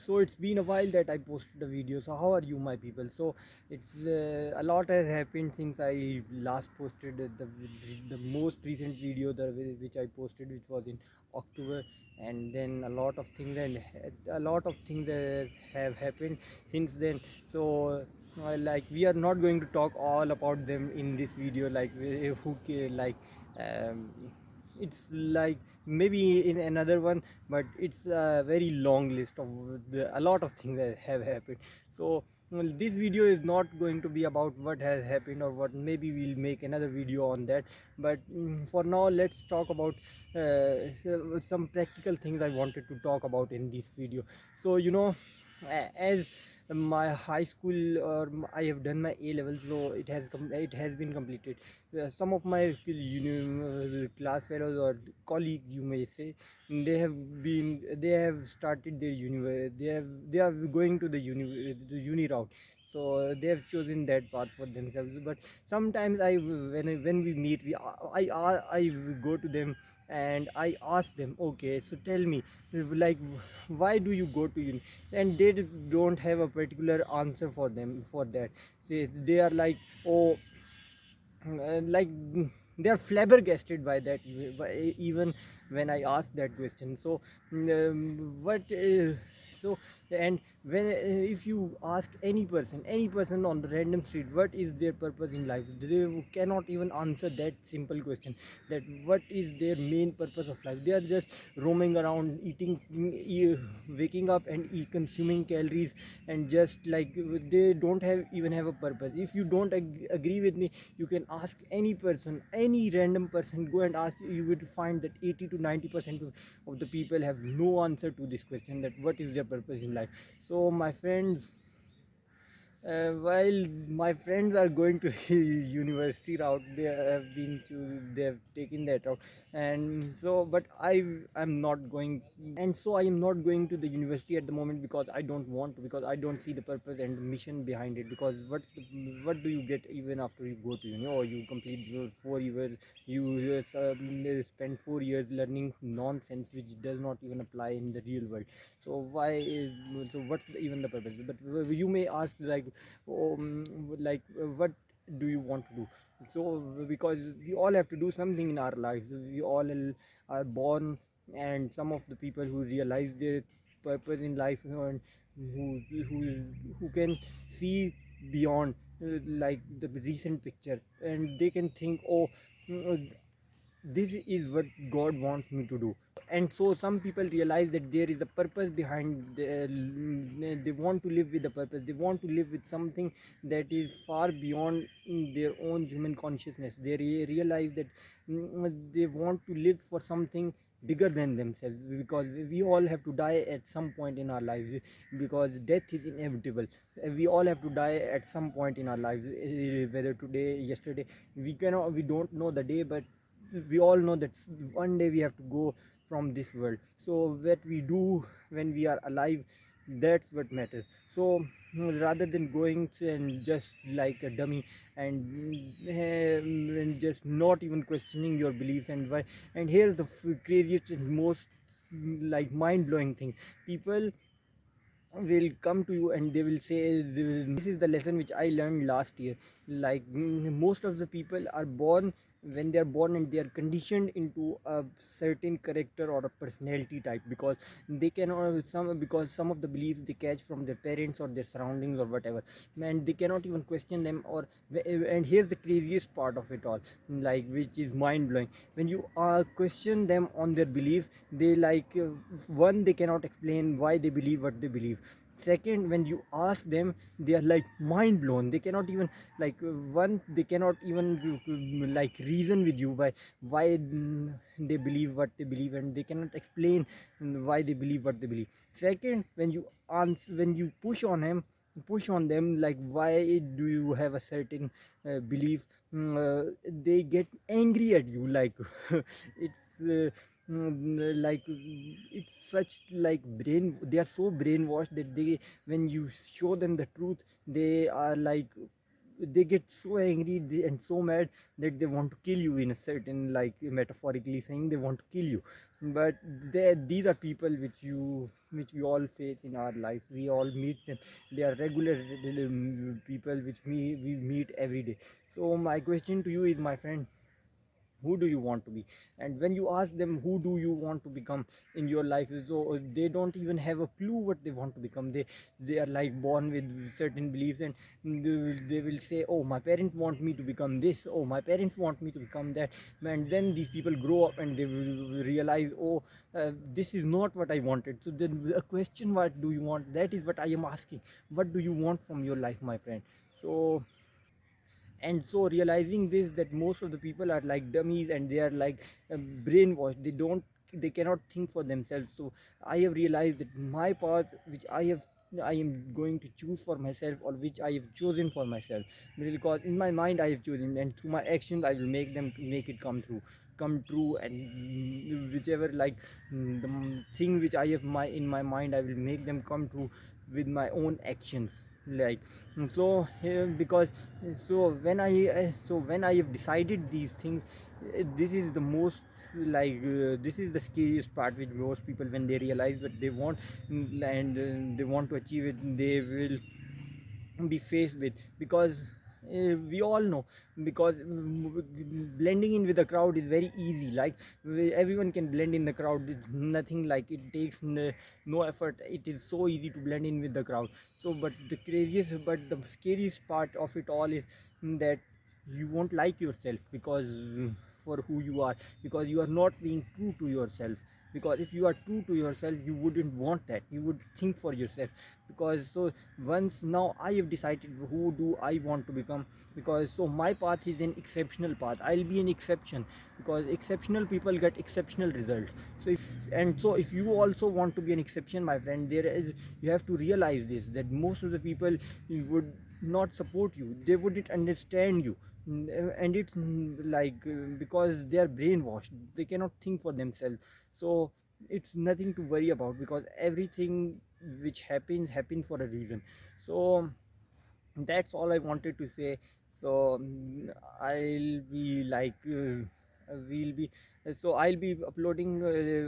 so it's been a while that I posted a video. So how are you, my people? So it's a lot has happened since I last posted the most recent video which I posted, which was in October, and then a lot of things have happened since then. So like we are not going to talk all about them in this video. Like um, it's like maybe in another one, but it's a very long list of a lot of things that have happened. So well, this video is not going to be about what has happened or what. Maybe we'll make another video on that, but for now let's talk about some practical things I wanted to talk about in this video. So as my high school, I have done my A levels, so it has been completed. Some of my class fellows or colleagues, you may say, they have started their they are going to the uni route. So they have chosen that path for themselves. But sometimes when we meet, I go to them and I ask them, okay, so tell me, like, why do you go to uni? And they don't have a particular answer for them for that. They are like, oh, like they are flabbergasted by that, even when I ask that question. So what so and when if you ask any person on the random street, what is their purpose in life, they cannot even answer that simple question, that what is their main purpose of life. They are just roaming around, waking up and consuming calories, and just like they don't even have a purpose. If you don't agree with me, you can ask any person, any random person, go and ask. You would find that 80 to 90% of the people have no answer to this question, that what is their purpose in life. So my friends, while my friends are going to university route, they have taken that route. And so but I'm not going, and so I am not going to the university at the moment, because I don't want to, because I don't see the purpose and the mission behind it. Because what do you get even after you go to uni, or you complete your 4 years, you spend 4 years learning nonsense which does not even apply in the real world. So so what's even the purpose? But you may ask, like, what do you want to do? So because we all have to do something in our lives. We all are born, and some of the people who realize their purpose in life, and who who who can see beyond, like the recent picture, and they can think, oh, mm, this is what God wants me to do. And so some people realize that there is a purpose behind they want to live with a purpose. They want to live with something that is far beyond their own human consciousness. They realize that they want to live for something bigger than themselves, because we all have to die at some point in our lives, because death is inevitable. We all have to die at some point in our lives, whether today, yesterday. We don't know the day, but we all know that one day we have to go from this world. So what we do when we are alive, that's what matters. So rather than going and just like a dummy, and just not even questioning your beliefs, and why. And here's the craziest and most like mind-blowing thing. People will come to you and they will say, this is the lesson which I learned last year. Like most of the people are born, when they are born, and they are conditioned into a certain character or a personality type, because they cannot some because some of the beliefs they catch from their parents or their surroundings or whatever, and they cannot even question them. Or and here's the craziest part of it all, like, which is mind blowing. When you question them on their beliefs, they one, they cannot explain why they believe what they believe. Second, when you ask them, they are like mind blown. They cannot even, one, they cannot even like reason with you by why they believe what they believe, and they cannot explain why they believe what they believe. Second, when you push on them, like, why do you have a certain belief, they get angry at you, like it's like it's such like brain they are so brainwashed that they, when you show them the truth, they are like, they get so angry and so mad that they want to kill you, in a certain, like metaphorically saying, they want to kill you. But these are people which we all face in our life. We all meet them. They are regular people which we meet every day. So my question to you is, my friend, who do you want to be? And when you ask them who do you want to become in your life, so they don't even have a clue what they want to become. They are like born with certain beliefs, and they will say, oh, my parents want me to become this, oh, my parents want me to become that. And then these people grow up and they will realize, oh, this is not what I wanted. So then a question, what do you want, that is what I am asking. What do you want from your life, my friend? So realizing this, that most of the people are like dummies and they are like brainwashed. They cannot think for themselves. So I have realized that my path, which I am going to choose for myself, or which I have chosen for myself, because in my mind I have chosen, and through my actions I will make it come true. And whichever, like, the thing which I have in my mind, I will make them come true with my own actions. Like, so because so when I have decided these things, this is the most, like, this is the scariest part, which most people, when they realize what they want, and they want to achieve it, they will be faced with. Because we all know, because blending in with the crowd is very easy. Like, everyone can blend in the crowd. It's nothing, like, it takes no effort. It is so easy to blend in with the crowd. So but the scariest part of it all is that you won't like yourself, because for who you are, because you are not being true to yourself. Because if you are true to yourself, you wouldn't want that. You would think for yourself. Because so once now I have decided who do I want to become. Because so my path is an exceptional path. I'll be an exception, because exceptional people get exceptional results. So if you also want to be an exception, my friend, you have to realize this, that most of the people would not support you. They wouldn't understand you. And it's like, because they are brainwashed, they cannot think for themselves. So it's nothing to worry about, because everything which happens for a reason. So that's all I wanted to say. So I'll be like we'll be so I'll be uploading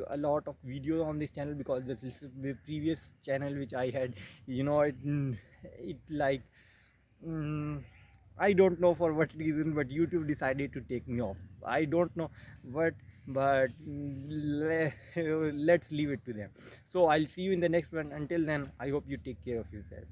a lot of videos on this channel, because this is the previous channel which I had, it like, mm, I don't know for what reason, but YouTube decided to take me off. I don't know what, but let's leave it to them. So I'll see you in the next one. Until then, I hope you take care of yourself.